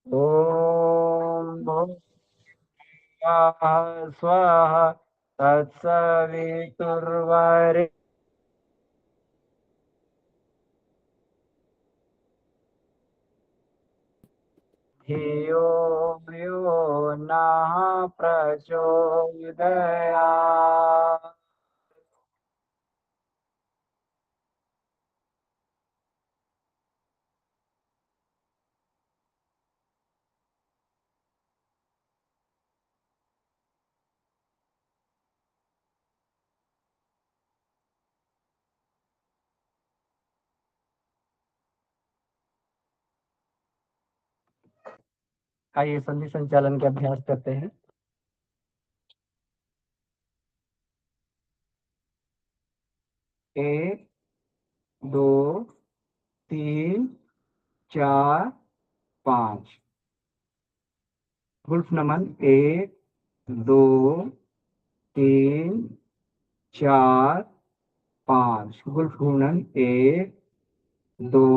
ॐ भुवः स्वः तत्सवितुर्वरेण्यं धियो यो नः प्रचोदयात्। आइए संधि संचालन के अभ्यास करते हैं। एक, दो, तीन, चार, पाँच। गुल्फ नमन एक, दो, तीन, चार, पाँच। गुल्फ घूर्णन एक, दो,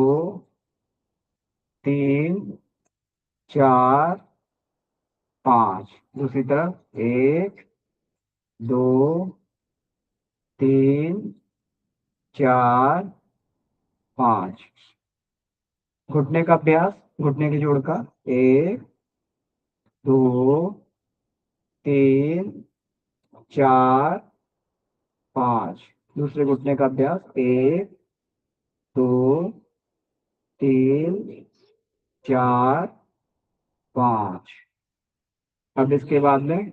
तीन, चार, पाँच। दूसरी तरफ एक, दो, तीन, चार, पाँच। घुटने का अभ्यास, घुटने के जोड़ का। एक, दो, तीन, चार, पाँच। दूसरे घुटने का अभ्यास। एक, दो, तीन, चार, पाँच। अब इसके बाद में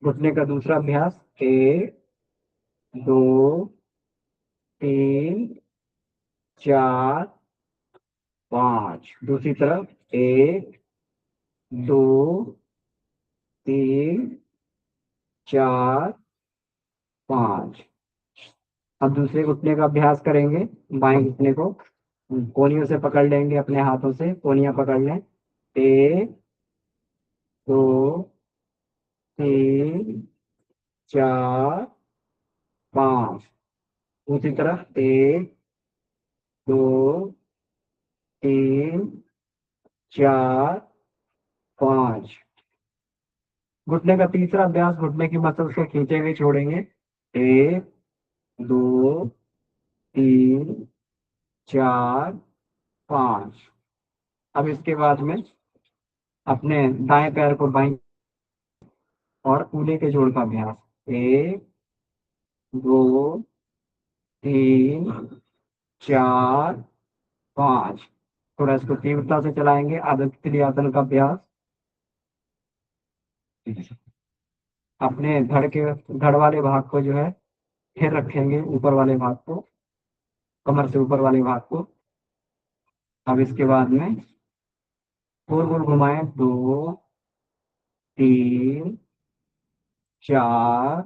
घुटने का दूसरा अभ्यास। एक, दो, तीन, चार, पाँच। दूसरी तरफ एक, दो, तीन, चार, पाँच। अब दूसरे घुटने का अभ्यास करेंगे। बाएं घुटने को कोहनियों से पकड़ लेंगे, अपने हाथों से कोहनियां पकड़ लें। एक, दो, तीन, चार, पाँच। दूसरी तरफ एक, दो, तीन, चार, पाँच। घुटने का तीसरा अभ्यास, घुटने की मसल्स को खींचे हुए छोड़ेंगे। एक, दो, तीन, चार, पाँच। अब इसके बाद में अपने दाएं पैर को बाएं और कूल्हे के जोड़ का अभ्यास। एक, दो, तीन, चार, पाँच। थोड़ा इसको तीव्रता से चलाएंगे। आदत क्रियासन का अभ्यास। अपने धड़ वाले भाग को जो है फिर रखेंगे, ऊपर वाले भाग को, कमर से ऊपर वाले भाग को। अब इसके बाद में गोल गोल घुमाएं। दो, तीन, चार,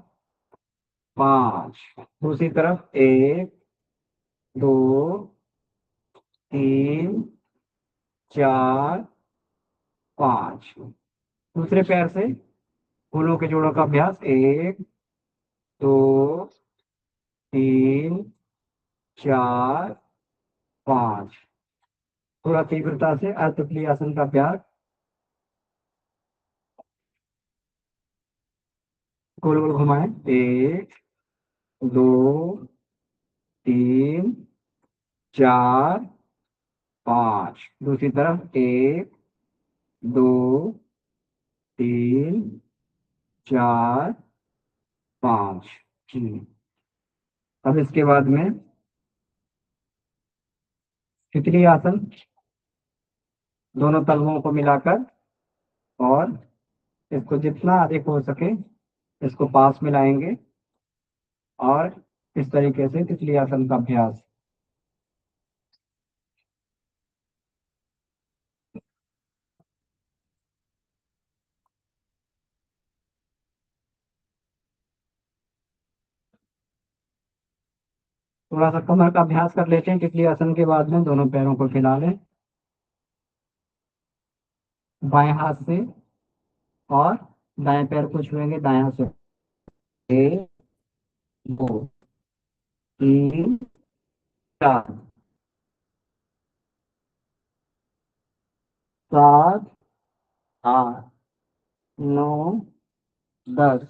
पाँच। दूसरी तरफ एक, दो, तीन, चार, पाँच। दूसरे पैर से फूलों के जोड़ों का अभ्यास। एक, दो, तीन, चार, पाँच। थोड़ा तीव्रता से अर्धक्रिया आसन का अभ्यास। गोल गोल घुमाएं। एक, दो, तीन, चार, पाँच। दूसरी तरफ एक, दो, तीन, चार, पाँच। अब इसके बाद में तितली आसन, दोनों तलवों को मिलाकर, और इसको जितना अधिक हो सके इसको पास मिलाएंगे, और इस तरीके से तितली आसन का अभ्यास। थोड़ा सा कमर का अभ्यास कर लेते हैं। तितली आसन के बाद में दोनों पैरों को फैला लें बाएं हाथ से, और दाएं पैर को छुएंगे दाएं हाथ से। एक, दो, तीन, चार, सात, 8 9 10।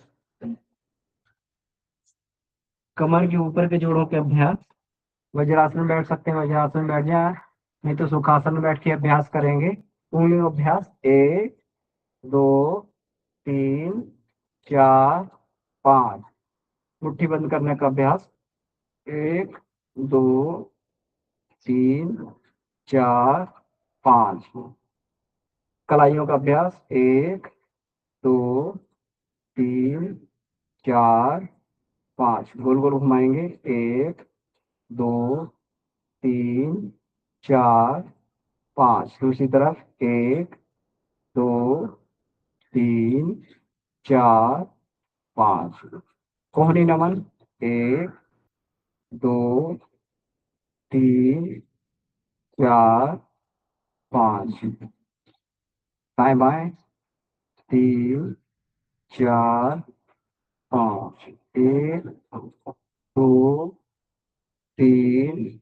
कमर के ऊपर के जोड़ों के अभ्यास। वज्रासन में बैठ सकते हैं, वज्रासन में बैठ जाए, नहीं तो सुखासन में बैठ के अभ्यास करेंगे। उंगलियों अभ्यास। 1 2 3 4 5। मुट्ठी बंद करने का अभ्यास। 1 2 3 4 5। कलाइयों का अभ्यास। 1 2 3 4 5। गोल गोल घुमाएंगे। 1 2 3 4 5। दूसरी तरफ। 1 2 3 4 5। कोहनी नमन। 1 2 3 4 5। दाएं बाएं। 3 4 5। 1 2 3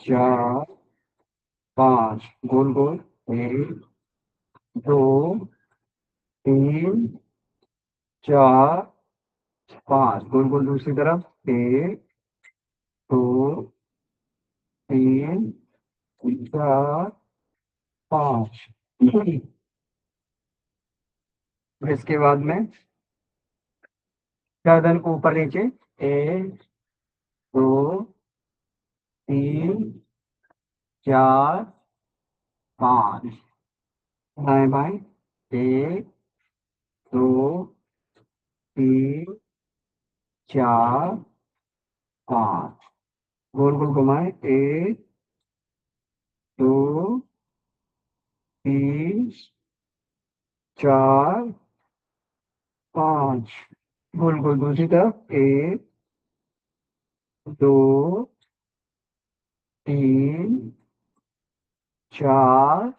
4 5। गोल गोल। 1 2 3 4 5। गोल गोल दूसरी तरफ। 1 2 3 4 5। इसके बाद में गर्दन को ऊपर नीचे। 1 2 3 4 5। दाएं बाएं। 1 2 3 4 5। गोल गोल घुमाए। 1 2 3 4 5। गोल गोल दूसरी तरफ। 1 2 3 4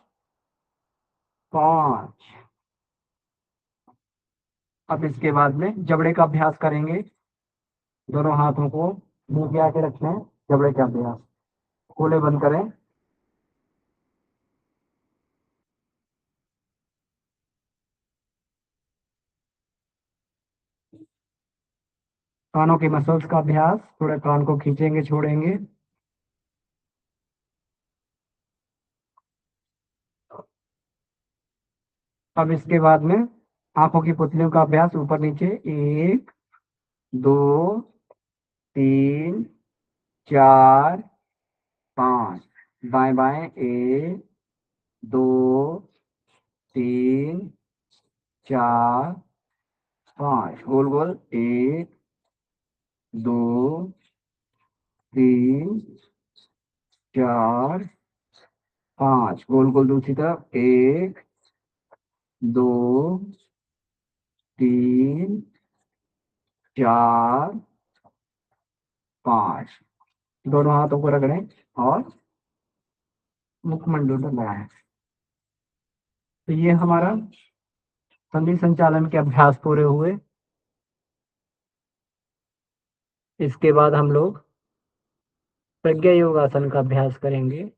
5। अब इसके बाद में जबड़े का अभ्यास करेंगे। दोनों हाथों को मुंह के आगे रखना है। जबड़े का अभ्यास। खोले बंद करें। कानों के मसल्स का अभ्यास। थोड़ा कान को खींचेंगे, छोड़ेंगे। अब इसके बाद में आंखों की पुतलियों का अभ्यास। ऊपर नीचे। 1 2 3 4 5। बाएं बाएं। 1 2 3 4 5। गोल गोल। 1 2 3 4 5। गोल गोल दूसरी तरफ। 1 2 3 4 5। दोनों हाथों को रगड़ें और मुखमंडल लगाएं। तो ये हमारा संधि संचालन के अभ्यास पूरे हुए। इसके बाद हम लोग प्रज्ञा योगासन का अभ्यास करेंगे।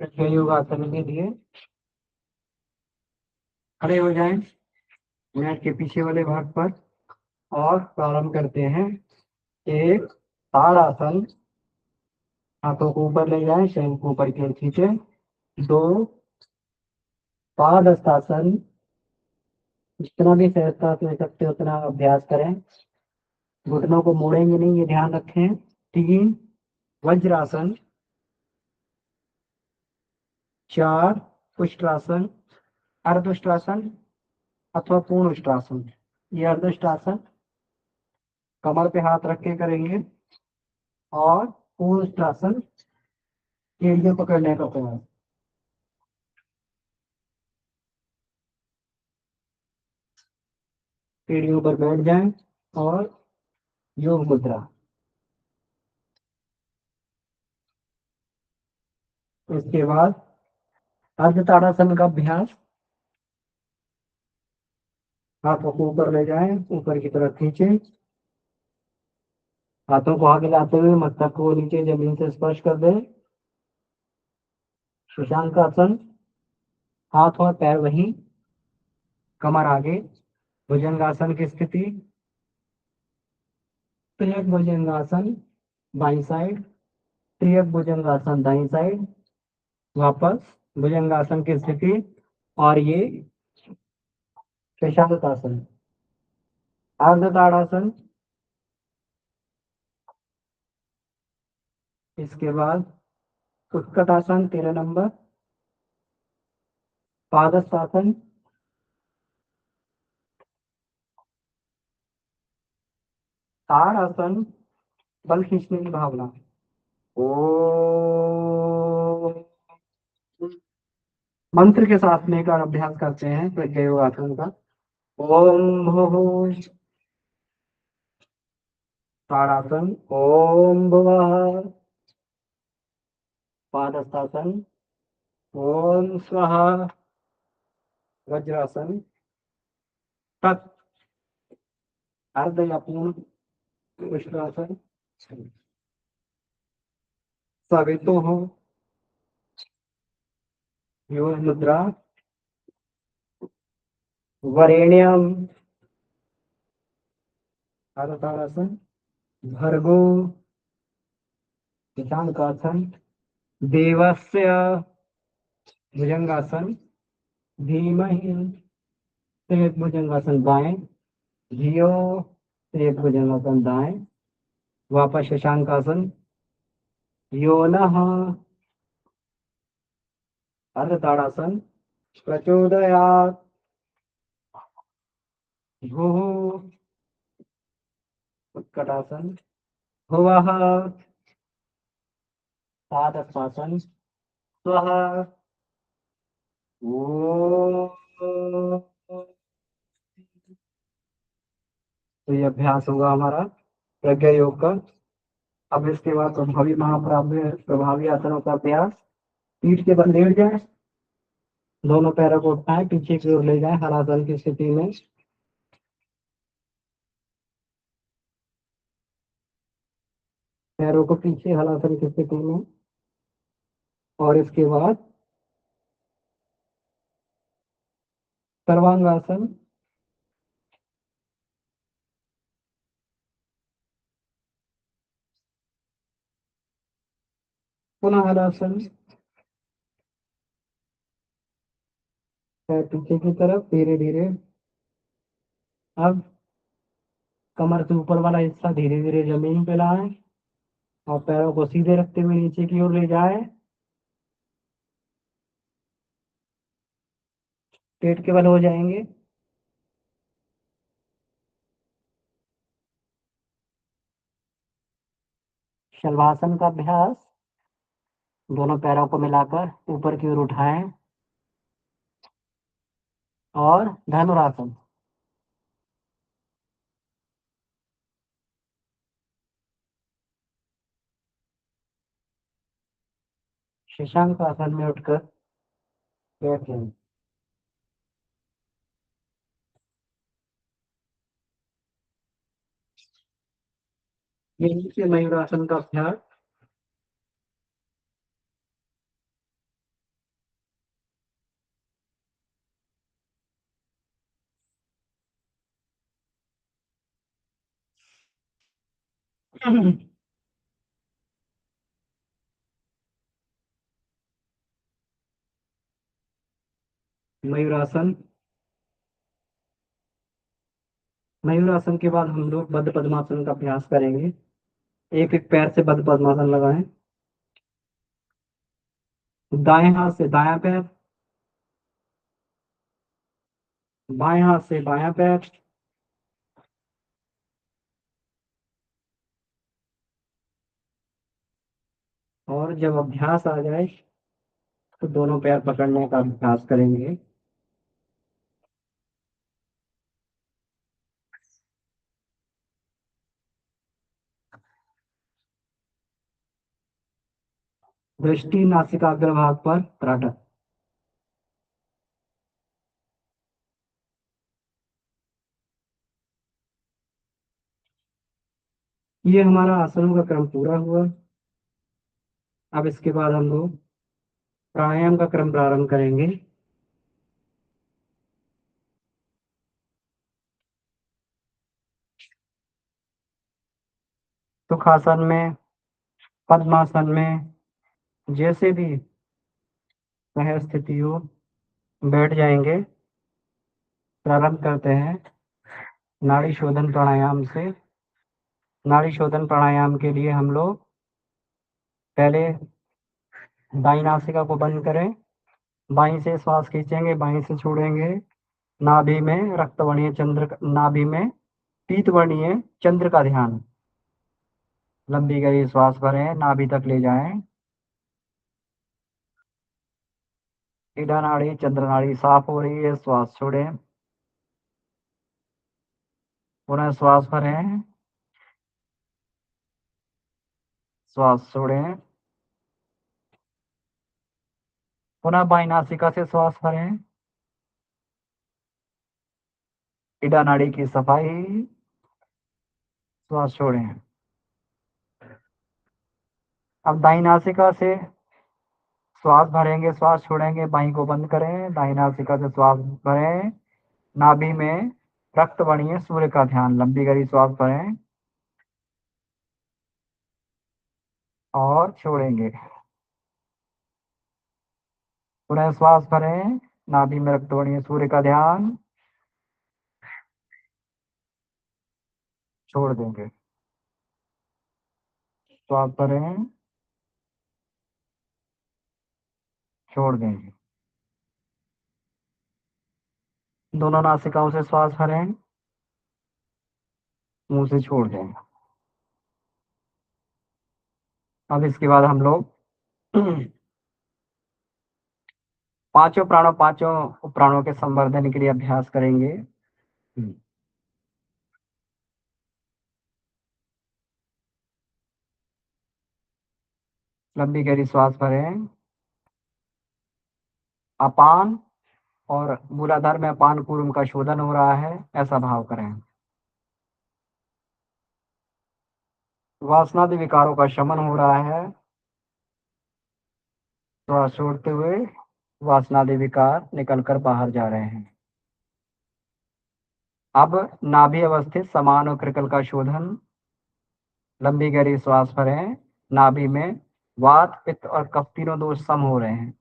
प्रज्ञा योगासन के लिए खड़े हो जाएं मैट के पीछे वाले भाग पर और प्रारंभ करते हैं। एक ताड़ासन। हाथों को ऊपर ले जाएं, शरीर को ऊपर की ओर खींचे। 2 पादहस्तासन। जितना भी सहजता से सकते उतना अभ्यास करें। घुटनों को मोड़ेंगे नहीं, ये ध्यान रखें। 3 वज्रासन। 4 उष्ट्रासन। अर्धउष्ट्रासन अथवा पूर्ण उष्ट्रासन। ये अर्धउष्ट्रासन कमर पे हाथ रख के करेंगे, और पूर्ण उष्ट्रासन एड़ियां पकड़ने का प्रयास। एड़ियों पर बैठ जाएं और योग मुद्रा। इसके बाद अर्ध ताड़ासन का अभ्यास। हाथों को ऊपर ले जाएं, ऊपर की तरफ खींचें, हाथों को आगे लाते हुए मस्तक को नीचे जमीन से स्पर्श कर दें। शशांकासन, हाथ और पैर वहीं, कमर आगे। भुजंगासन की स्थिति। त्रियक भुजंगासन बाई साइड, त्रियक भुजंगासन दाई साइड। वापस भुजंगासन की स्थिति, और ये शशांकासन। अर्ध ताड़ासन। इसके बाद उत्कटासन 13 नंबर। पादस्तासन। ताड़ासन, बल खींचने की भावना। ओ मंत्र के साथ लेकर अभ्यास करते हैं प्रज्ञा योगासन का। ओम भुः ताड़ासन, ओम भुवः पादस्तासन, ओम स्वाहा वज्रासन। तत् अर्ध या पूर्ण उष्ट्रासन। सवितो हो योग मुद्रा। वरेण्यम ताड़ासन। भर्गो शशांकासन। देवस्य भुजंगासन। धीमहि त्रियक भुजंगासन बाएं। धियो त्रियक भुजंगासन दाएं। वापस शशांकासन। योनः अर्ध ताड़ासन। प्रचोदयात् भुः उत्कटासन। भुवः पादस्तासन। स्वः ओम। तो ये अभ्यास होगा हमारा प्रज्ञा योग का। अब इसके बाद प्रभावी महाप्राव्य प्रभावी आसनों का अभ्यास। पीठ के बल लेट जाए, दोनों पैरों को उठाएं, पीछे की ओर ले जाएं हलासन की स्थिति में। पैरों को पीछे हलासन की स्थिति में। और इसके बाद सर्वांगासन। पुनः हलासन, पैर पीछे की तरफ धीरे धीरे। अब कमर से ऊपर वाला हिस्सा धीरे धीरे जमीन पे लाएं, और पैरों को सीधे रखते हुए नीचे की ओर ले जाएं। पेट के बल हो जाएंगे। शलभासन का अभ्यास। दोनों पैरों को मिलाकर ऊपर की ओर उठाएं, और धनुरासन। शशांक आसन में उठकर बैठें। ये नीचे मयूरासन का अभ्यास। मयूरासन। मयूरासन के बाद हम लोग बद्ध पद्मासन का अभ्यास करेंगे। एक एक पैर से बद्ध पद्मासन लगाएं। दाएं हाथ से दायां पैर, बाएं हाथ से बायां पैर। और जब अभ्यास आ जाए तो दोनों पैर पकड़ने का अभ्यास करेंगे। दृष्टि नासिकाग्र भाग पर त्राटक। ये हमारा आसनों का क्रम पूरा हुआ। अब इसके बाद हम लोग प्राणायाम का क्रम प्रारंभ करेंगे। सुखासन में, पद्मासन में, जैसे भी वह स्थिति हो, बैठ जाएंगे। प्रारंभ करते हैं नाड़ी शोधन प्राणायाम से। नाड़ी शोधन प्राणायाम के लिए हम लोग पहले दाई नासिका को बंद करें। बाई से श्वास खींचेंगे, बाई से छोड़ेंगे। नाभि में रक्तवर्णीय चंद्र, नाभि में पीतवर्णीय चंद्र का ध्यान। लंबी गहरी श्वास भरें, नाभि तक ले जाएं। ईडा नाड़ी, चंद्र नाड़ी साफ हो रही है, श्वास छोड़ें। पुनः श्वास भरें, श्वास छोड़ें। पुनः बाई नासिका से श्वास भरें। ईडा नाड़ी की सफाई, श्वास छोड़ें। अब दाई नासिका से श्वास भरेंगे, श्वास छोड़ेंगे, बाई को बंद करें। दाई नासिका से श्वास भरें। नाभि में रक्त वर्णीय सूर्य का ध्यान। लंबी गहरी श्वास भरें और छोड़ेंगे। पुनः श्वास भरें, नाभि में रक्त वर्णीय सूर्य का ध्यान, छोड़ देंगे। श्वास भरें, छोड़ देंगे। दोनों नासिकाओं से श्वास भरें, मुंह से छोड़ देंगे। अब इसके बाद हम लोग पांचों प्राणों के संवर्धन के लिए अभ्यास करेंगे। लंबी गहरी श्वास भरें। अपान और मूलाधार में अपान कुर्म का शोधन हो रहा है, ऐसा भाव करें। वासनादि विकारों का शमन हो रहा है। श्वास छोड़ते हुए वासनादि विकार निकलकर बाहर जा रहे हैं। अब नाभि अवस्थित समान और कृकल का शोधन। लंबी गहरी श्वास भरें। नाभि में वात, पित्त और कफ तीनों दोष सम हो रहे हैं।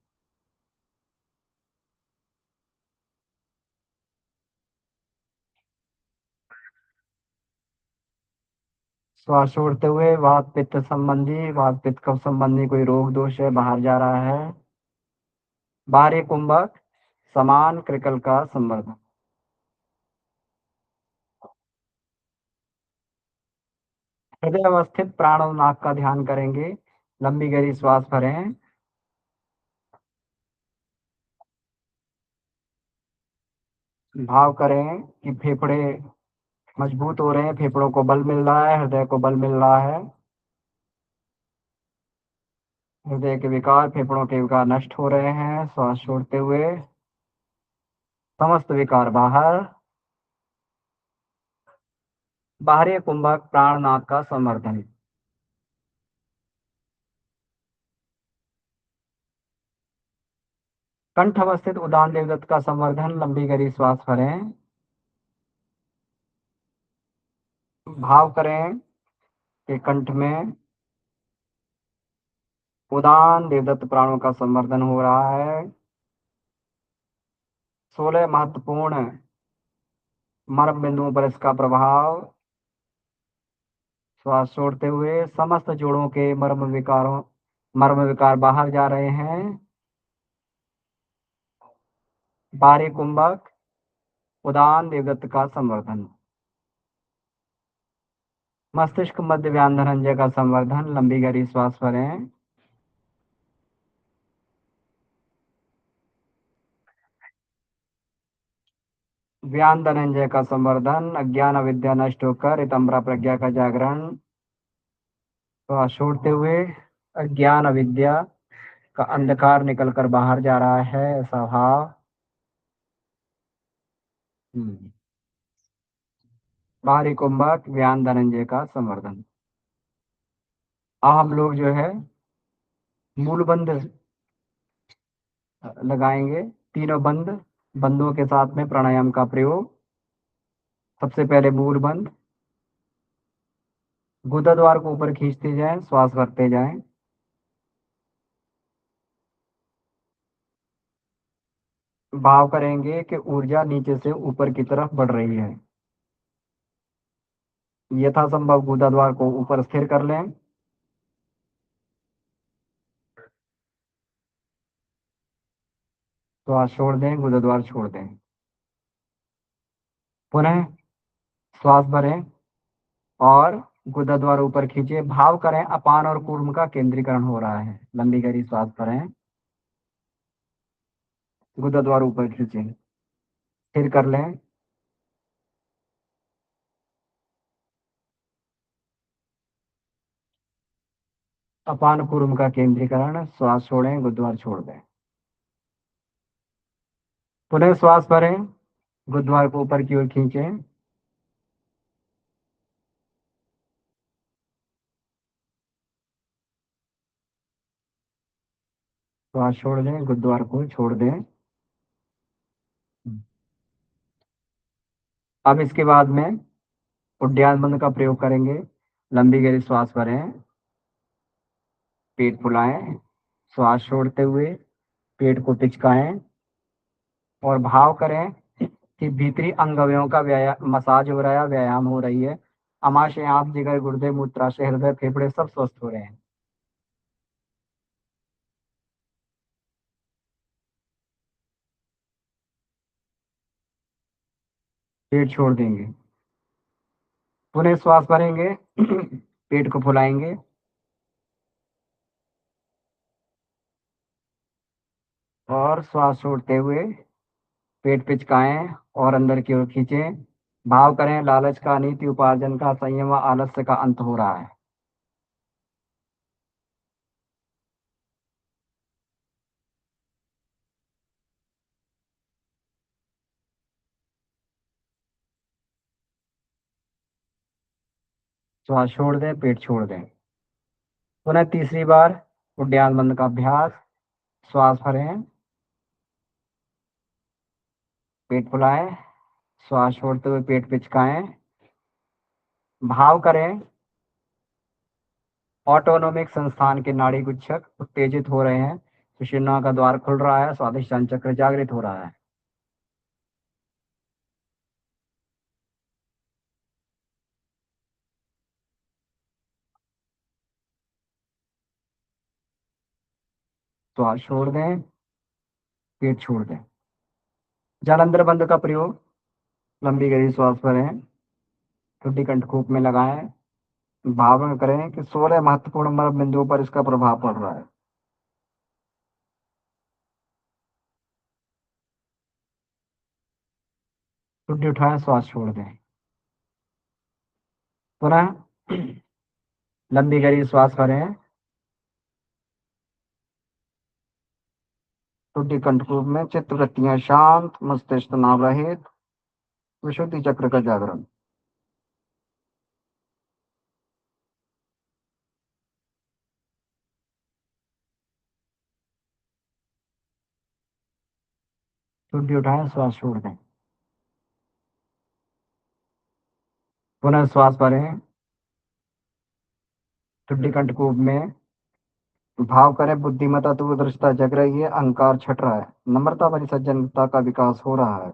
श्वास छोड़ते हुए वात पित्त संबंधी, वात पित्त कफ संबंधी कोई रोग दोष है, बाहर जा रहा है। बाहरी कुंभक समान कृकल का संवर्धन। हृदय अवस्थित प्राण और नाक का ध्यान करेंगे। लंबी गहरी श्वास भरें। भाव करें कि फेफड़े मजबूत हो रहे हैं, फेफड़ों को बल मिल रहा है, हृदय को बल मिल रहा है। हृदय के विकार, फेफड़ों के विकार नष्ट हो रहे हैं। श्वास छोड़ते हुए समस्त विकार बाहर। बाहरी कुंभक प्राण नाक का संवर्धन। कंठ अवस्थित उदान देवदत्त का संवर्धन। लंबी गहरी श्वास भरें। भाव करें कि कंठ में उदान देवदत्त प्राणों का संवर्धन हो रहा है। 16 महत्वपूर्ण मर्म बिंदुओं पर इसका प्रभाव। श्वास छोड़ते हुए समस्त जोड़ों के मर्म विकार बाहर जा रहे हैं। बाहरी कुंभक उदान देवदत्त का संवर्धन। मस्तिष्क मध्य व्यान धनंजय का संवर्धन। लंबी गहरी श्वास भरें। व्यान धनंजय का संवर्धन। अज्ञान अविद्या नष्ट होकर रितंबरा प्रज्ञा का जागरण। श्वास छोड़ते हुए अज्ञान अविद्या का अंधकार निकलकर बाहर जा रहा है, ऐसा भाव। हम्म। बाहरी कुंभक व्यान धनंजय का संवर्धन। अब हम लोग जो है मूल बंद लगाएंगे। तीनों बंद, बंदों के साथ में प्राणायाम का प्रयोग। सबसे पहले मूल बंद। गुदा द्वार को ऊपर खींचते जाएं, श्वास भरते जाएं। भाव करेंगे कि ऊर्जा नीचे से ऊपर की तरफ बढ़ रही है। यथासंभव गुदा द्वार को ऊपर स्थिर कर लें। श्वास छोड़ दें, गुदा द्वार छोड़ दें। पुनः श्वास भरें और गुदा द्वार ऊपर खींचे। भाव करें अपान और कूर्म का केंद्रीकरण हो रहा है। लंबी गहरी श्वास भरें, गुदा द्वार ऊपर खींचे, स्थिर कर लें। अपान कूर्म का केंद्रीकरण। श्वास छोड़ें, गुदा द्वार छोड़ दें। पुनः श्वास भरें, गुदा द्वार को ऊपर की ओर खींचें। श्वास छोड़ दें, गुदा द्वार को छोड़ दें। अब इसके बाद में उड्डयन बंद का प्रयोग करेंगे। लंबी गहरी श्वास भरें, पेट फुलाएं, श्वास छोड़ते हुए पेट को पिचकाएं और भाव करें कि भीतरी अंग अवयवों का व्यायाम, मसाज हो रहा है, व्यायाम हो रही है। आमाशय, आंत, जिगर, गुर्दे, मूत्राशय, हृदय, फेफड़े सब स्वस्थ हो रहे हैं। पेट छोड़ देंगे। पुनः श्वास भरेंगे, पेट को फुलाएंगे और श्वास छोड़ते हुए पेट पिचकाएं और अंदर की ओर खींचें। भाव करें लालच का, नीति उपार्जन का, संयम व आलस्य का अंत हो रहा है। श्वास छोड़ दें, पेट छोड़ दें। पुनः तीसरी बार उड्डयन बंद का अभ्यास। श्वास भरें, पेट फुलाएं, श्वास छोड़ते हुए पेट पिचकाएं। भाव करें ऑटोनोमिक संस्थान के नाड़ी गुच्छक उत्तेजित हो रहे हैं, सुषुम्ना का द्वार खुल रहा है, स्वादिष्टान चक्र जागृत हो रहा है। श्वास छोड़ दें, पेट छोड़ दें। जालंधर बंद का प्रयोग। लंबी गहरी श्वास भरें, ठुड्डी कंठकूप में लगाएं। भावना करें कि 16 महत्वपूर्ण मर्म बिंदुओं पर इसका प्रभाव पड़ रहा है। ठुड्डी उठाएं, श्वास छोड़ दें। पुनः लंबी गहरी श्वास भरें, ठुड्डी कंठकूप में चित्त वृत्तियां शांत, मस्तिष्क तनाव रहित, विशुद्धि चक्र का जागरण। ठुड्डी उठाएं, श्वास छोड़ दें। पुनः श्वास भरें, ठुड्डी कंठकूप में भाव करें बुद्धिमत्ता दूरदर्शिता जग रही है, अहंकार छट रहा है, नम्रता भरी सज्जनता का विकास हो रहा है।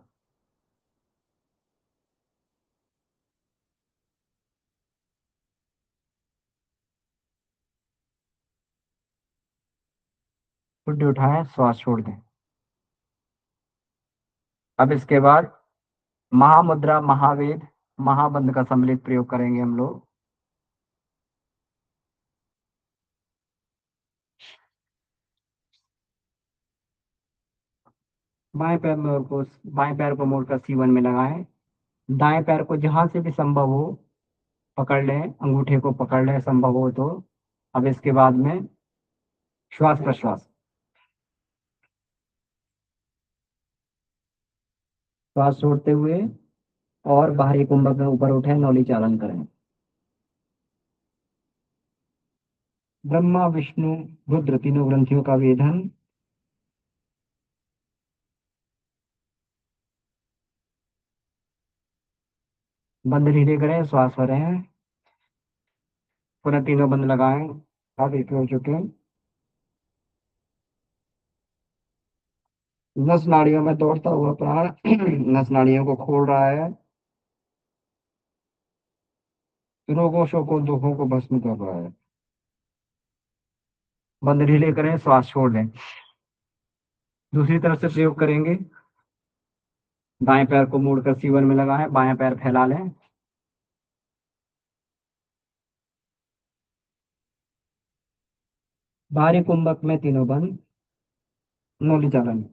ठुड्डी उठाएं, श्वास छोड़ दें। अब इसके बाद महामुद्रा, महावेद, महाबंध का सम्मिलित प्रयोग करेंगे हम लोग। बाएं पैर में को बाएं पैर को मोड़कर सीवन में लगाएं। दाएं पैर को जहां से भी संभव हो पकड़ लें, अंगूठे को पकड़ लें संभव हो तो। अब इसके बाद में श्वास प्रश्वास, श्वास छोड़ते हुए और बाहरी कुंभक में ऊपर उठे, नौली चालन करें। ब्रह्मा विष्णु रुद्र तीनों ग्रंथियों का वेदन। बंद धीरे करें, श्वास भरें, पुनः तीनों बंद लगाएं। आप एक हो चुके हैं। नस नाड़ियों में दौड़ता हुआ प्राण नस नाड़ियों को खोल रहा है, रोगों शोकों दुखों को भस्म कर रहा है। बंद ढीले करें, श्वास छोड़ दें। दूसरी तरफ से प्रयोग करेंगे। दाएं पैर को मोड़कर सीवन में लगाएं, बायां पैर फैला लें। बाहरी कुंभक में तीनों बंद, नौली चालन।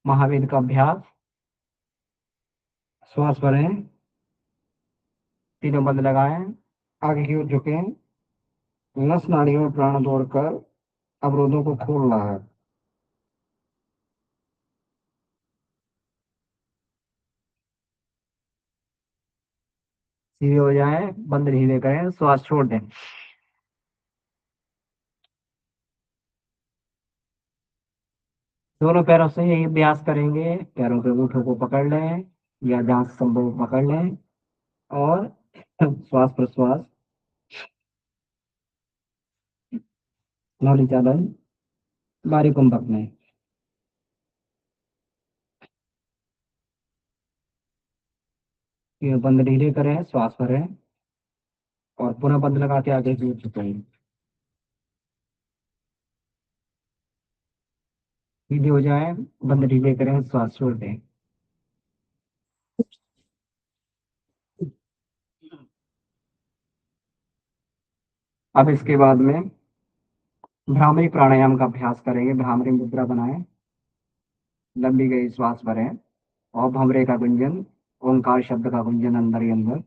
महावीर का अभ्यास, श्वास भरें, तीनों बंद लगाएं, आगे की ओर झुकें। नस नाड़ियों में प्राण दौड़कर अवरोधों को खोल रहा है। सीधे हो जाएं, बंद ढीले करें, श्वास छोड़ दें। दोनों पैरों से यही अभ्यास करेंगे। पैरों के अंगूठों को पकड़ लें या जहां से संभव हो पकड़ लें और श्वास प्रश्वास, नौली चालन, बाहरी कुंभक में। ये बंद ढीले करें, श्वास भरें और पुनः बंद लगा के आगे की ओर झुकें। सीधे हो जाए, बंद ढीले करें, श्वास छोड़ दें। अब इसके बाद में भ्रामरी प्राणायाम का अभ्यास करेंगे। भ्रामरी मुद्रा बनाएं, लंबी गई श्वास भरें और भंवरे का गुंजन, ओंकार शब्द का गुंजन अंदर ही अंदर।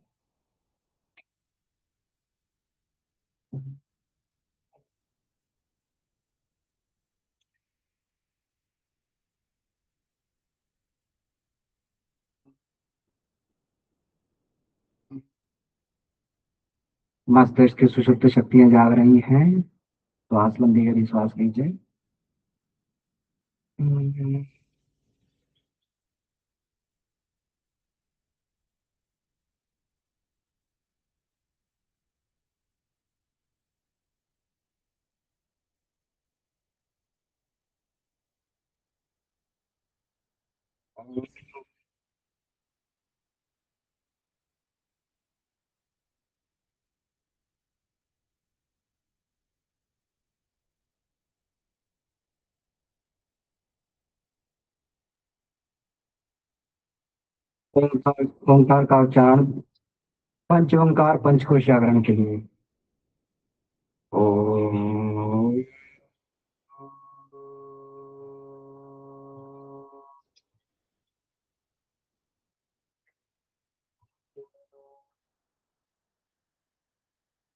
मस्तिष्क की सुषुप्त शक्तियां जाग रही हैं। श्वास लंबी गई, श्वास लीजिए। ओंकार, ओंकार का उच्चारण पंच ओंकार पंचकोश जागरण के लिए। ओम।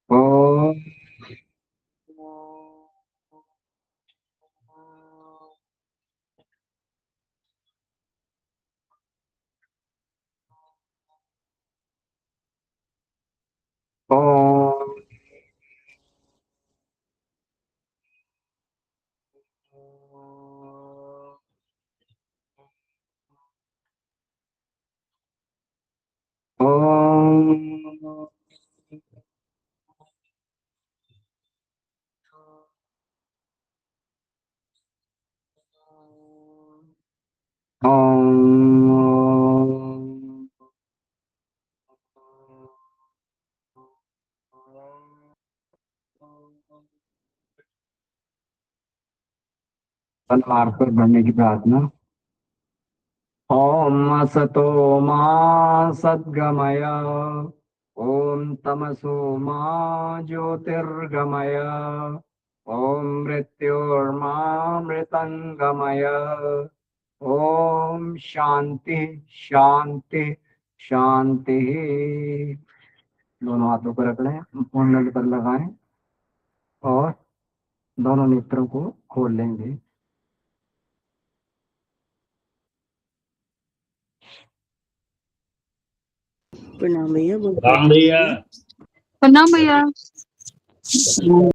ओम। ओम। ओम। ओम। मार्ग पर बढ़ने की प्रार्थना। ओम असतो मा सद्गमय, ओम तमसो मा ज्योतिर्गमय, ओम मृत्योर्मा मृतंगमय, ओम शांति शांति शांति। दोनों हाथों को रख लें, मुंडल पर लगाएं और दोनों नेत्रों को खोल लेंगे। प्रणाम भैया। राम भैया। प्रणाम भैया।